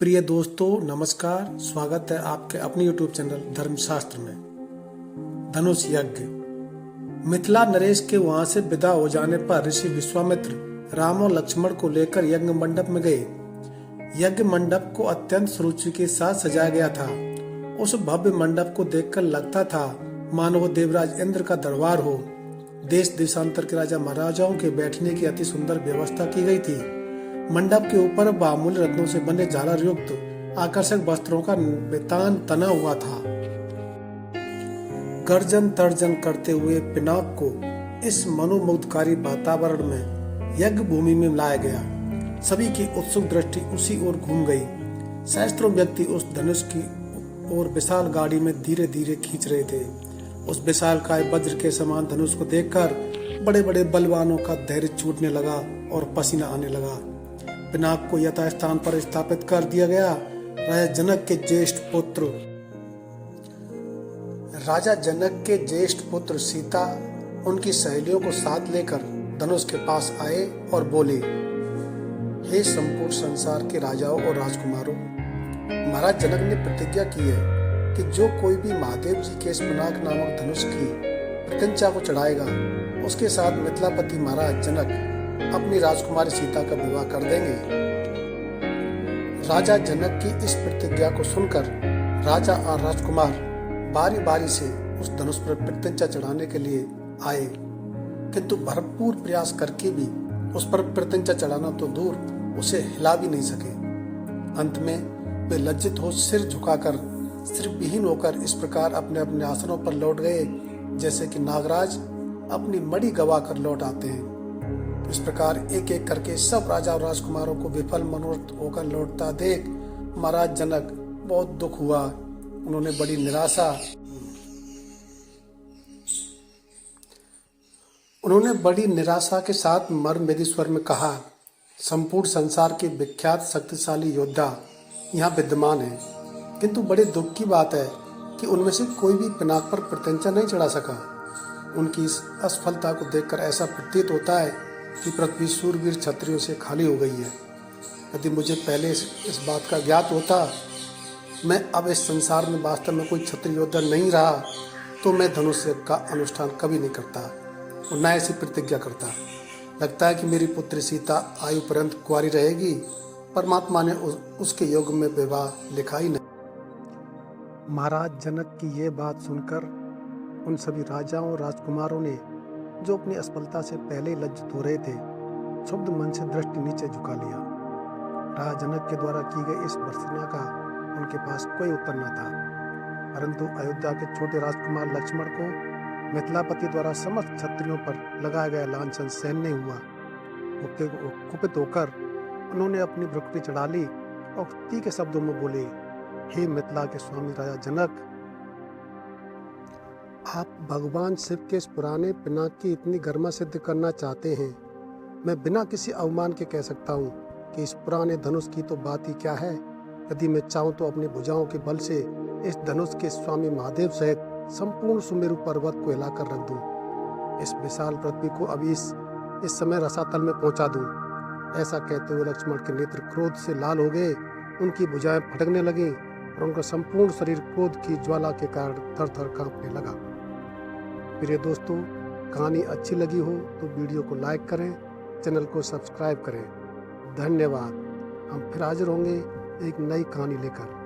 प्रिय दोस्तों, नमस्कार। स्वागत है आपके अपने YouTube चैनल धर्मशास्त्र में। धनुष यज्ञ। मिथिला नरेश के वहां से विदा हो जाने पर ऋषि विश्वामित्र राम और लक्ष्मण को लेकर यज्ञ मंडप में गए। यज्ञ मंडप को अत्यंत सुरुचि के साथ सजाया गया था। उस भव्य मंडप को देखकर लगता था मानो वो देवराज इंद्र का दरबार हो। देश देशांतर के राजा महाराजाओं के बैठने की अति सुंदर व्यवस्था की गई थी। मंडप के ऊपर बहुमूल्य रत्नों से बने झालर युक्त आकर्षक वस्त्रों का बेतान तना हुआ था। गर्जन तर्जन करते हुए पिनाक को इस मनोमुग्धकारी वातावरण में यज्ञ भूमि में लाया गया। सभी की उत्सुक दृष्टि उसी ओर घूम गई। सहस्त्रों व्यक्ति उस धनुष की ओर विशाल गाड़ी में धीरे धीरे खींच रहे थे। उस विशालकाय वज्र के समान धनुष को देखकर बड़े बड़े बलवानों का धैर्य छूटने लगा और पसीना आने लगा। पिनाक को यथास्थान पर स्थापित कर दिया गया। राजा जनक के ज्येष्ठ पुत्र सीता उनकी सहेलियों को साथ लेकर धनुष के पास आए और बोले, हे संपूर्ण संसार के राजाओं और राजकुमारों, महाराज जनक ने प्रतिज्ञा की है कि जो कोई भी महादेव जी के इस पिनाक नामक धनुष की प्रत्यंचा को चढ़ाएगा, उसके साथ मिथिलापति महाराज जनक अपनी राजकुमारी सीता का विवाह कर देंगे। राजा जनक की इस प्रतिज्ञा को सुनकर राजा और राजकुमार बारी बारी से उस धनुष पर प्रत्यंचा चढ़ाने के लिए आए, किंतु भरपूर प्रयास करके भी उस पर प्रत्यंचा चढ़ाना तो दूर, उसे हिला भी नहीं सके। अंत में वे लज्जित हो सिर झुकाकर, सिर विहीन होकर इस प्रकार अपने अपने आसनों पर लौट गए जैसे कि नागराज अपनी मणि गवा कर लौट आते हैं। इस प्रकार एक एक करके सब राजा और राजकुमारों को विफल मनोरथ होकर लौटता देख महाराज जनक बहुत दुख हुआ। उन्होंने बड़ी निराशा के साथ मर्मभेदी स्वर में कहा, संपूर्ण संसार के विख्यात शक्तिशाली योद्धा यहाँ विद्यमान है, किंतु बड़े दुख की बात है कि उनमें से कोई भी पिनाक पर प्रत्यंचा नहीं चढ़ा सका। उनकी इस असफलता को देखकर ऐसा प्रतीत होता है कि पृथ्वी शूरवीर क्षत्रियों से खाली हो गई है। यदि मुझे पहले इस बात का ज्ञात होता, मैं अब इस संसार में वास्तव में कोई क्षत्रिय योद्धा नहीं रहा, तो मैं धनुष यज्ञ का अनुष्ठान कभी नहीं करता और न ऐसी प्रतिज्ञा करता। लगता है कि मेरी पुत्री सीता आयु पर्यंत कुंवारी रहेगी। परमात्मा ने उसके योग में विवाह लिखा ही नहीं। महाराज जनक की ये बात सुनकर उन सभी राजाओं और राजकुमारों ने, जो अपनी असफलता से पहले ही लज्जित हो रहे थे, क्षुब्ध मन से दृष्टि नीचे झुका लिया। राजा जनक के द्वारा की गई इस भर्त्सना का उनके पास कोई उत्तर न था, परंतु अयोध्या के छोटे राजकुमार लक्ष्मण को मिथिलापति द्वारा समस्त क्षत्रियों पर लगाया गया लांछन सहन नहीं हुआ। कुपित होकर उन्होंने अपनी भ्रुकुटी चढ़ा ली और तीखे शब्दों में बोले, हे मिथिला के स्वामी राजा जनक, आप भगवान शिव के इस पुराने पिनाक की इतनी गरिमा सिद्ध करना चाहते हैं। मैं बिना किसी अवमान के कह सकता हूँ कि इस पुराने धनुष की तो बात ही क्या है। यदि मैं चाहूँ तो अपनी भुजाओं के बल से इस धनुष के स्वामी महादेव सहित संपूर्ण सुमेरु पर्वत को हिलाकर रख दूं। इस विशाल पृथ्वी को अभी इस समय रसातल में पहुंचा दूं। ऐसा कहते हुए लक्ष्मण के नेत्र क्रोध से लाल हो गए। उनकी भुजाएं फटकने लगी और उनका संपूर्ण शरीर क्रोध की ज्वाला के कारण थर थर कांपने लगा। प्रिय दोस्तों, कहानी अच्छी लगी हो तो वीडियो को लाइक करें, चैनल को सब्सक्राइब करें। धन्यवाद। हम फिर हाजिर होंगे एक नई कहानी लेकर।